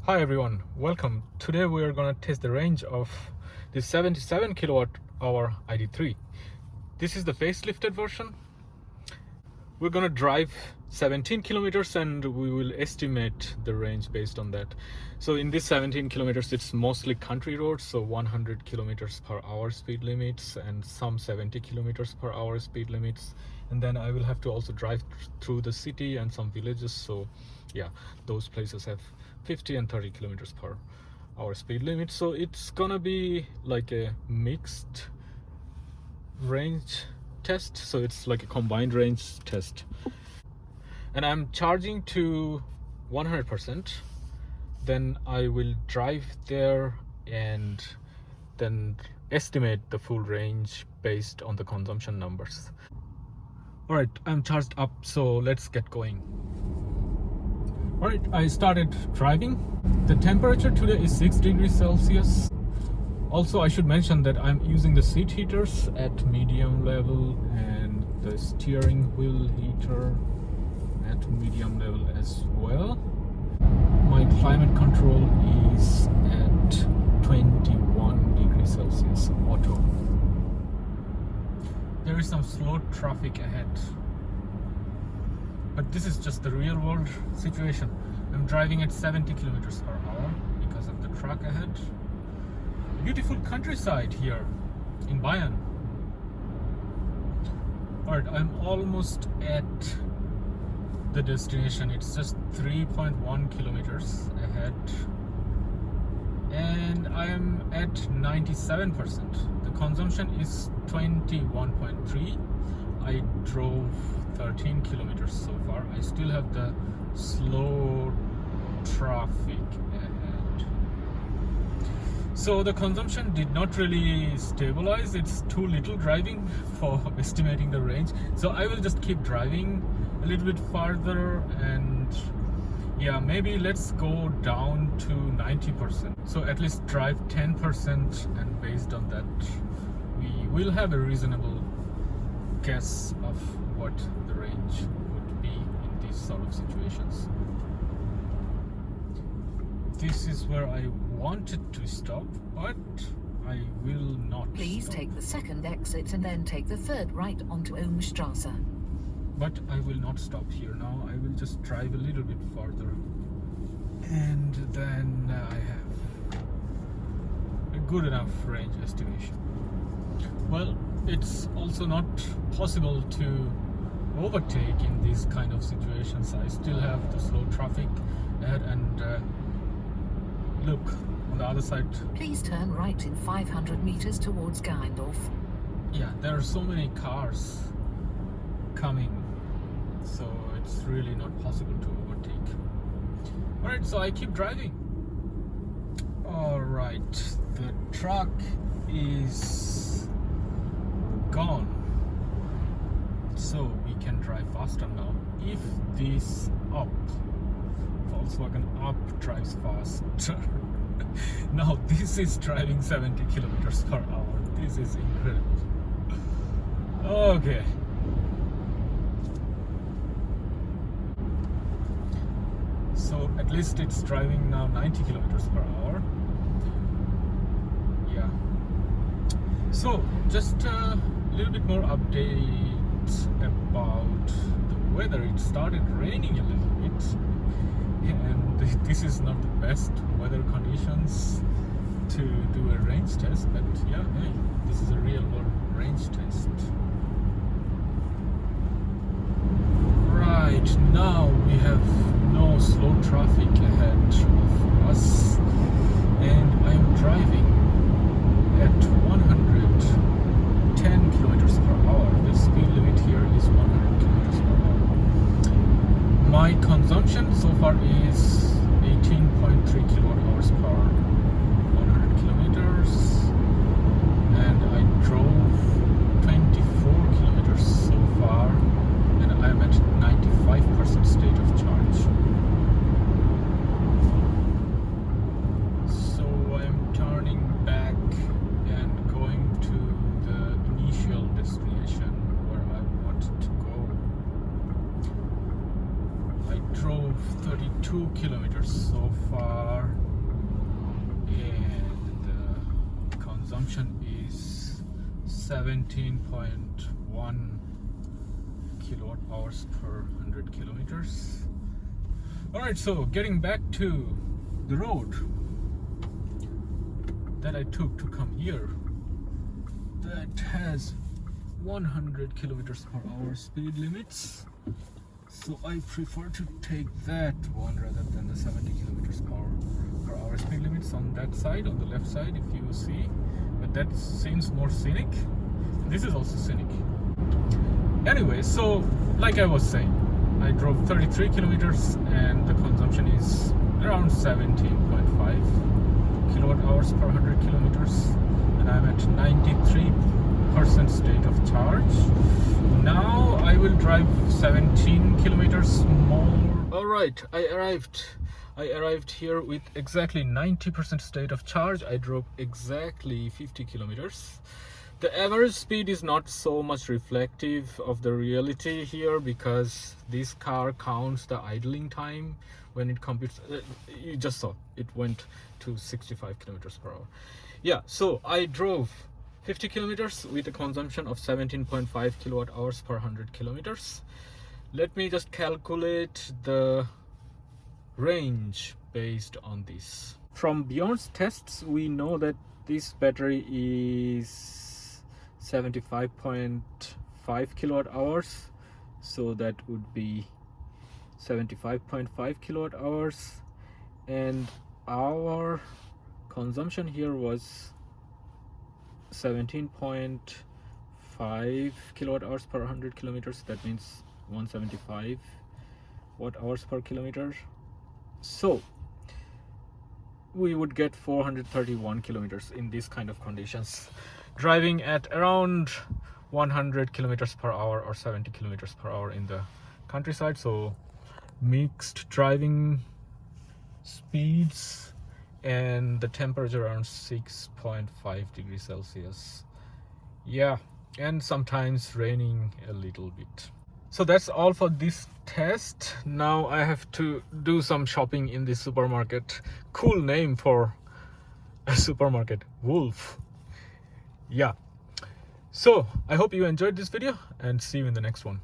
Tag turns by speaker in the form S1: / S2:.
S1: Hi everyone, welcome. Today we are going to test the range of the 77 kWh ID.3. This is the facelifted version. We're going to drive 17 kilometers and we will estimate the range based on that. So in this 17 kilometers it's mostly country roads, so 100 kilometers per hour speed limits and some 70 kilometers per hour speed limits. And then I will have to also drive through the city and some villages, so yeah, those places have 50 and 30 kilometers per hour speed limit. So it's gonna be like a mixed range test, so it's like a combined range test. And I'm charging to 100%, then I will drive there and then estimate the full range based on the consumption numbers. Alright, I'm charged up, so let's get going. Alright, I started driving. The temperature today is 6 degrees Celsius. Also, I should mention that I'm using the seat heaters at medium level and the steering wheel heater at medium level as well. My climate control is at 21 degrees Celsius auto. There is some slow traffic ahead, but this is just the real world situation. I'm driving at 70 kilometers per hour because of the truck ahead. Beautiful countryside here in Bayern. Alright, I'm almost at the destination. It's just 3.1 kilometers ahead and I am at 97%. The consumption is 21.3. I drove 13 kilometers so far. I still have the slow traffic ahead. So the consumption did not really stabilize. It's too little driving for estimating the range. So I will just keep driving a little bit farther and yeah, maybe let's go down to 90%. So at least drive 10% and based on that, we will have a reasonable guess of what the range would be in these sort of situations. This is where I wanted to stop, but I will not.
S2: Please
S1: stop.
S2: take the second exit and then take the third right onto Ohmstrasse.
S1: But I will not stop here now. I will just drive a little bit farther. And then I have a good enough range estimation. Well, it's also not possible to overtake in these kind of situations. I still have the slow traffic ahead and look, on the other side.
S2: Please turn right in 500 meters towards Geindorf.
S1: Yeah, there are so many cars coming, so it's really not possible to overtake. Alright, so I keep driving. Alright, the truck is gone, so we can drive faster now. If this up, Volkswagen up drives faster. Now this is driving 70 kilometers per hour. This is incredible. Okay. So at least it's driving now 90 kilometers per hour. Yeah. So just a little bit more update about the weather. It started raining a little bit, and this is not the best weather conditions to do a range test, but yeah, hey, this is a real world range test. Right, now we have no slow traffic ahead of us and I'm driving at 110 kilometers per hour. The speed limit here is 100 kilometers per hour. My consumption so far is 18.3 kilowatt hours per 100 kilometers and I drove 24 kilometers so far and I'm at 95% state of charge. 17.1 kilowatt hours per 100 kilometers. All right, so getting back to the road that I took to come here, that has 100 kilometers per hour speed limits, so I prefer to take that one rather than the 70 kilometers per hour speed limits on that side, on the left side, if you see. But that seems more scenic. This is also scenic. Anyway, so like I was saying, I drove 33 kilometers and the consumption is around 17.5 kilowatt hours per 100 kilometers, and I'm at 93% state of charge. Now I will drive 17 kilometers more. All right, I arrived here with exactly 90% state of charge. I drove exactly 50 kilometers. The average speed is not so much reflective of the reality here, because this car counts the idling time when it computes. You just saw it went to 65 kilometers per hour. Yeah, so I drove 50 kilometers with a consumption of 17.5 kilowatt hours per 100 kilometers. Let me just calculate the range based on this. From Bjorn's tests, we know that this battery is 75.5 kilowatt hours, so that would be 75.5 kilowatt hours, and our consumption here was 17.5 kilowatt hours per 100 kilometers. That means 175 watt hours per kilometer. So we would get 431 kilometers in these kind of conditions, driving at around 100 kilometers per hour or 70 kilometers per hour in the countryside. So mixed driving speeds, and the temperature around 6.5 degrees Celsius. Yeah, and sometimes raining a little bit. So that's all for this test. Now I have to do some shopping in this supermarket. Cool name for a supermarket, Wolf. Yeah, so I hope you enjoyed this video, and see you in the next one.